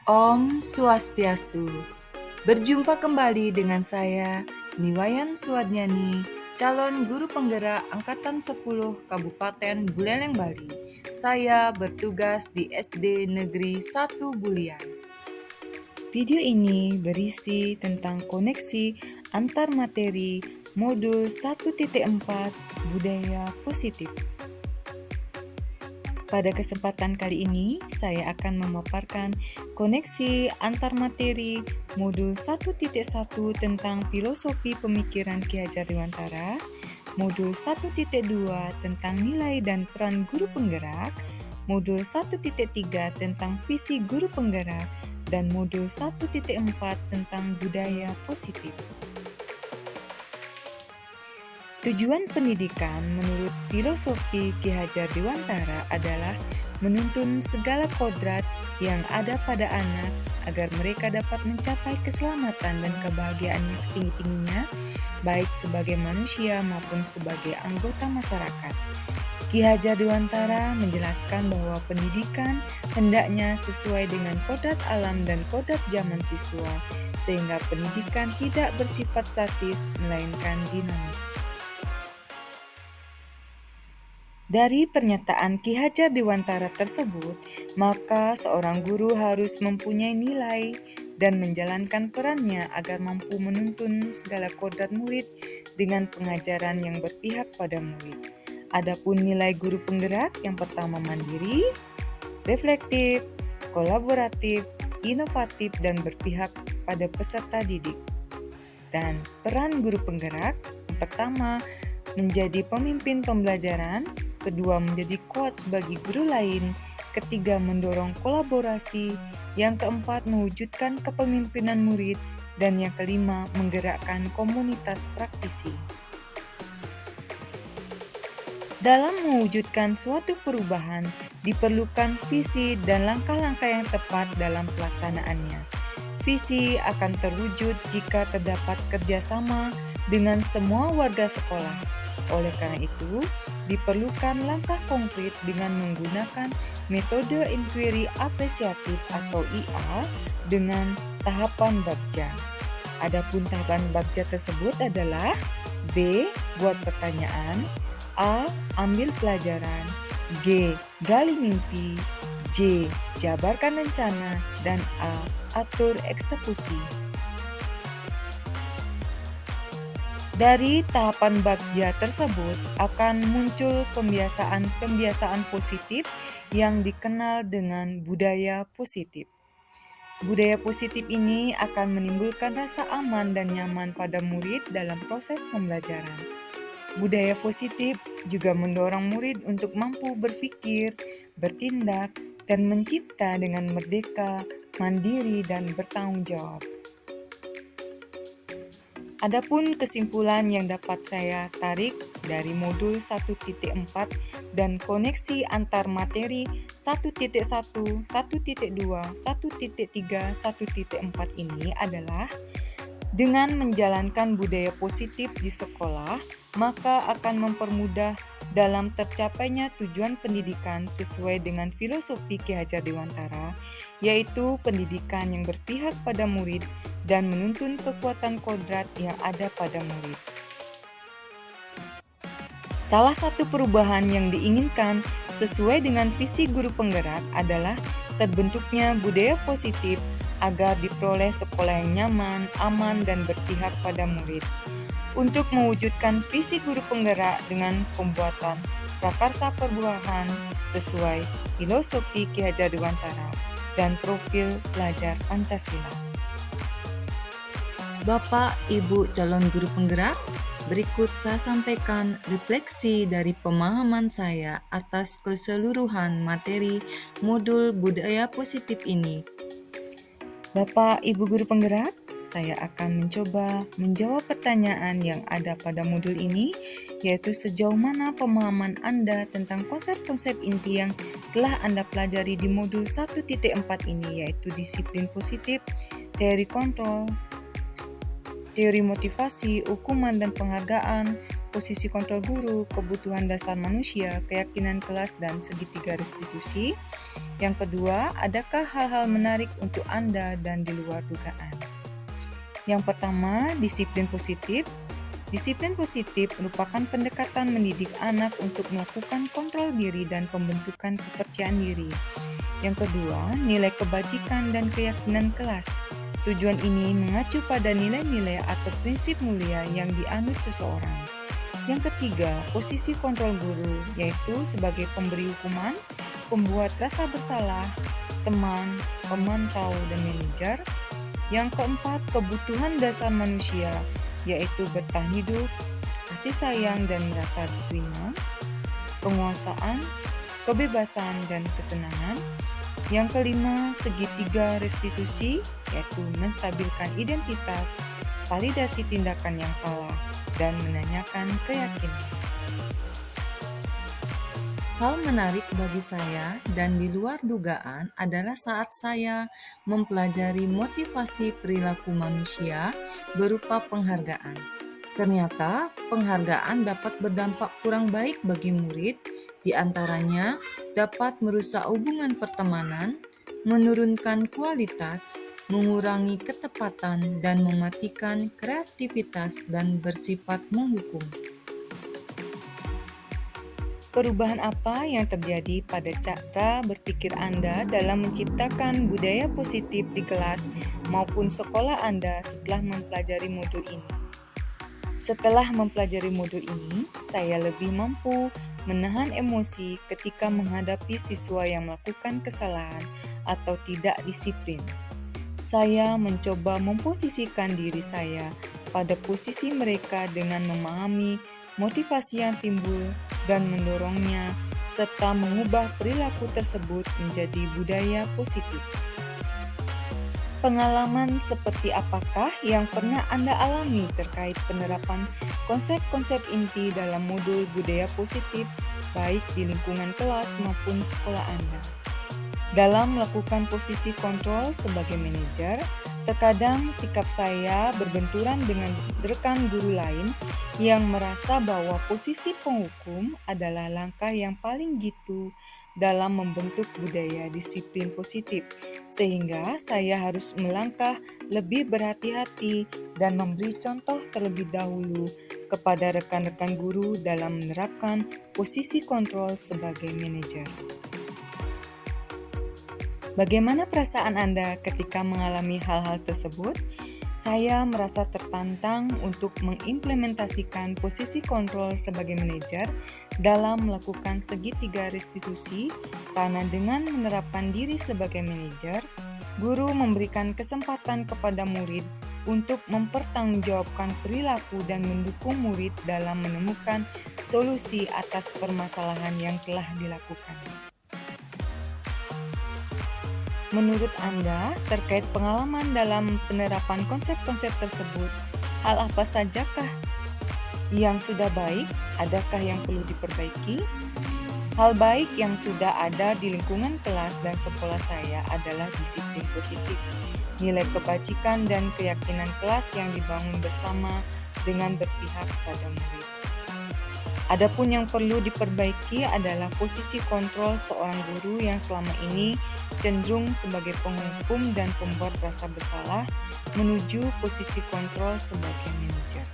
Om Swastiastu. Berjumpa kembali dengan saya, Niwayan Suwadnyani, calon guru penggerak Angkatan 10 Kabupaten Buleleng, Bali. Saya bertugas di SD Negeri 1 Bulian. Video ini berisi tentang koneksi antar materi modul 1.4 Budaya Positif. Pada kesempatan kali ini, saya akan memaparkan koneksi antar materi modul 1.1 tentang filosofi pemikiran Ki Hajar Dewantara, modul 1.2 tentang nilai dan peran guru penggerak, modul 1.3 tentang visi guru penggerak, dan modul 1.4 tentang budaya positif. Tujuan pendidikan menurut filosofi Ki Hajar Dewantara adalah menuntun segala kodrat yang ada pada anak agar mereka dapat mencapai keselamatan dan kebahagiaannya setinggi-tingginya, baik sebagai manusia maupun sebagai anggota masyarakat. Ki Hajar Dewantara menjelaskan bahwa pendidikan hendaknya sesuai dengan kodrat alam dan kodrat zaman siswa, sehingga pendidikan tidak bersifat statis melainkan dinamis. Dari pernyataan Ki Hajar Dewantara tersebut, maka seorang guru harus mempunyai nilai dan menjalankan perannya agar mampu menuntun segala kodrat murid dengan pengajaran yang berpihak pada murid. Adapun nilai guru penggerak yang pertama mandiri, reflektif, kolaboratif, inovatif, dan berpihak pada peserta didik. Dan peran guru penggerak yang pertama menjadi pemimpin pembelajaran, kedua menjadi coach bagi guru lain, ketiga mendorong kolaborasi, yang keempat mewujudkan kepemimpinan murid, dan yang kelima menggerakkan komunitas praktisi. Dalam mewujudkan suatu perubahan, diperlukan visi dan langkah-langkah yang tepat dalam pelaksanaannya. Visi akan terwujud jika terdapat kerjasama dengan semua warga sekolah. Oleh karena itu, diperlukan langkah konkret dengan menggunakan metode inquiry apresiatif atau IA dengan tahapan bagja. Adapun tahapan bagja tersebut adalah B. Buat pertanyaan, A. Ambil pelajaran, G. Gali mimpi, J. Jabarkan rencana, dan A. Atur eksekusi. Dari tahapan bagja tersebut akan muncul pembiasaan positif yang dikenal dengan budaya positif. Budaya positif ini akan menimbulkan rasa aman dan nyaman pada murid dalam proses pembelajaran. Budaya positif juga mendorong murid untuk mampu berpikir, bertindak, dan mencipta dengan merdeka, mandiri, dan bertanggung jawab. Adapun kesimpulan yang dapat saya tarik dari modul 1.4 dan koneksi antar materi 1.1, 1.2, 1.3, 1.4 ini adalah dengan menjalankan budaya positif di sekolah, maka akan mempermudah dalam tercapainya tujuan pendidikan sesuai dengan filosofi Ki Hajar Dewantara, yaitu pendidikan yang berpihak pada murid dan menuntun kekuatan kodrat yang ada pada murid. Salah satu perubahan yang diinginkan sesuai dengan visi guru penggerak adalah terbentuknya budaya positif agar diperoleh sekolah yang nyaman, aman, dan berpihak pada murid. Untuk mewujudkan visi guru penggerak dengan pembuatan prakarsa perbuahan sesuai filosofi Ki Hajar Dewantara dan profil pelajar Pancasila. Bapak, Ibu calon guru penggerak, berikut saya sampaikan refleksi dari pemahaman saya atas keseluruhan materi modul budaya positif ini. Bapak, Ibu guru penggerak, saya akan mencoba menjawab pertanyaan yang ada pada modul ini, yaitu sejauh mana pemahaman Anda tentang konsep-konsep inti yang telah Anda pelajari di modul 1.4 ini, yaitu disiplin positif, teori kontrol, teori motivasi, hukuman dan penghargaan, posisi kontrol guru, kebutuhan dasar manusia, keyakinan kelas, dan segitiga restitusi. Yang kedua, adakah hal-hal menarik untuk Anda dan di luar dugaan? Yang pertama, disiplin positif. Disiplin positif merupakan pendekatan mendidik anak untuk melakukan kontrol diri dan pembentukan kepercayaan diri. Yang kedua, nilai kebajikan dan keyakinan kelas. Tujuan ini mengacu pada nilai-nilai atau prinsip mulia yang dianut seseorang. Yang ketiga, posisi kontrol guru, yaitu sebagai pemberi hukuman, pembuat rasa bersalah, teman, pemantau, dan manajer. Yang keempat, kebutuhan dasar manusia, yaitu bertahan hidup, kasih sayang dan merasa diterima, penguasaan, kebebasan, dan kesenangan. Yang kelima, segitiga restitusi, yaitu menstabilkan identitas, validasi tindakan yang salah, dan menanyakan keyakinan. Hal menarik bagi saya dan di luar dugaan adalah saat saya mempelajari motivasi perilaku manusia berupa penghargaan. Ternyata penghargaan dapat berdampak kurang baik bagi murid, di antaranya dapat merusak hubungan pertemanan, menurunkan kualitas, mengurangi ketepatan, dan mematikan kreativitas dan bersifat menghukum. Perubahan apa yang terjadi pada cara berpikir Anda dalam menciptakan budaya positif di kelas maupun sekolah Anda setelah mempelajari modul ini? Setelah mempelajari modul ini, saya lebih mampu menahan emosi ketika menghadapi siswa yang melakukan kesalahan atau tidak disiplin. Saya mencoba memposisikan diri saya pada posisi mereka dengan memahami motivasi yang timbul dan mendorongnya, serta mengubah perilaku tersebut menjadi budaya positif. Pengalaman seperti apakah yang pernah Anda alami terkait penerapan konsep-konsep inti dalam modul budaya positif, baik di lingkungan kelas maupun sekolah Anda? Dalam melakukan posisi kontrol sebagai manajer, terkadang sikap saya berbenturan dengan rekan guru lain yang merasa bahwa posisi penghukum adalah langkah yang paling jitu dalam membentuk budaya disiplin positif, sehingga saya harus melangkah lebih berhati-hati dan memberi contoh terlebih dahulu kepada rekan-rekan guru dalam menerapkan posisi kontrol sebagai manajer. Bagaimana perasaan Anda ketika mengalami hal-hal tersebut? Saya merasa tertantang untuk mengimplementasikan posisi kontrol sebagai manajer dalam melakukan segitiga restitusi, karena dengan menerapkan diri sebagai manajer, guru memberikan kesempatan kepada murid untuk mempertanggungjawabkan perilaku dan mendukung murid dalam menemukan solusi atas permasalahan yang telah dilakukan. Menurut Anda, terkait pengalaman dalam penerapan konsep-konsep tersebut, hal apa sajakah yang sudah baik? Adakah yang perlu diperbaiki? Hal baik yang sudah ada di lingkungan kelas dan sekolah saya adalah disiplin positif, nilai kebajikan dan keyakinan kelas yang dibangun bersama dengan berpihak pada murid. Adapun yang perlu diperbaiki adalah posisi kontrol seorang guru yang selama ini cenderung sebagai penghukum dan pembuat rasa bersalah menuju posisi kontrol sebagai manajer.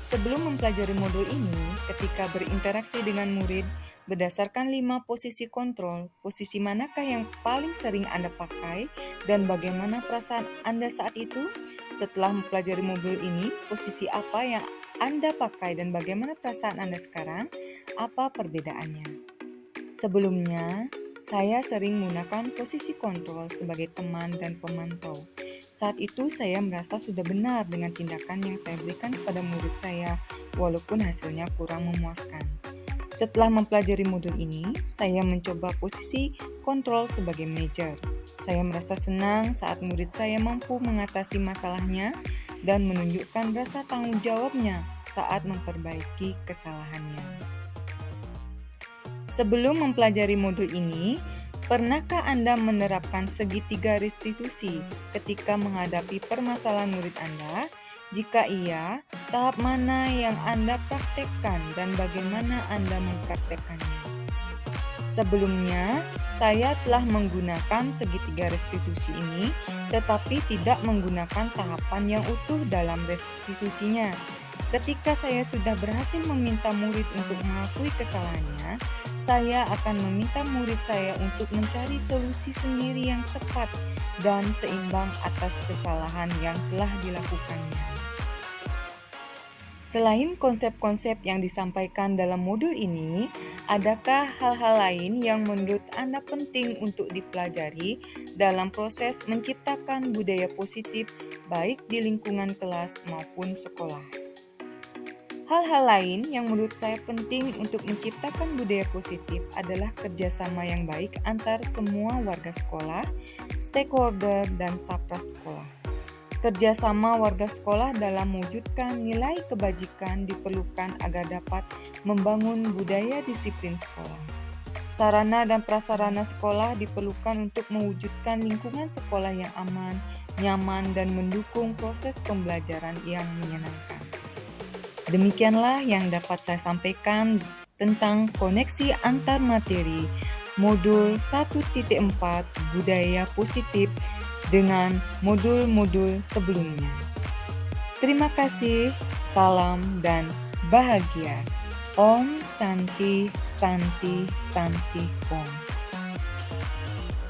Sebelum mempelajari modul ini, ketika berinteraksi dengan murid, berdasarkan 5 posisi kontrol, posisi manakah yang paling sering Anda pakai dan bagaimana perasaan Anda saat itu? Setelah mempelajari modul ini, posisi apa yang Anda pakai dan bagaimana perasaan Anda sekarang? Apa perbedaannya? Sebelumnya, saya sering menggunakan posisi kontrol sebagai teman dan pemantau. Saat itu saya merasa sudah benar dengan tindakan yang saya berikan kepada murid saya, walaupun hasilnya kurang memuaskan. Setelah mempelajari modul ini, saya mencoba posisi kontrol sebagai manajer. Saya merasa senang saat murid saya mampu mengatasi masalahnya dan menunjukkan rasa tanggung jawabnya saat memperbaiki kesalahannya. Sebelum mempelajari modul ini, pernahkah Anda menerapkan segitiga restitusi ketika menghadapi permasalahan murid Anda Jika iya, tahap mana yang Anda praktekkan dan bagaimana Anda mempraktekkannya? Sebelumnya, saya telah menggunakan segitiga restitusi ini, tetapi tidak menggunakan tahapan yang utuh dalam restitusinya. Ketika saya sudah berhasil meminta murid untuk mengakui kesalahannya, saya akan meminta murid saya untuk mencari solusi sendiri yang tepat dan seimbang atas kesalahan yang telah dilakukannya. Selain konsep-konsep yang disampaikan dalam modul ini, adakah hal-hal lain yang menurut Anda penting untuk dipelajari dalam proses menciptakan budaya positif baik di lingkungan kelas maupun sekolah? Hal-hal lain yang menurut saya penting untuk menciptakan budaya positif adalah kerjasama yang baik antar semua warga sekolah, stakeholder, dan sapra sekolah. Kerjasama warga sekolah dalam mewujudkan nilai kebajikan diperlukan agar dapat membangun budaya disiplin sekolah. Sarana dan prasarana sekolah diperlukan untuk mewujudkan lingkungan sekolah yang aman, nyaman, dan mendukung proses pembelajaran yang menyenangkan. Demikianlah yang dapat saya sampaikan tentang koneksi antar materi modul 1.4 budaya positif dengan modul-modul sebelumnya. Terima kasih, salam dan bahagia. Om Santi Santi Santi Om.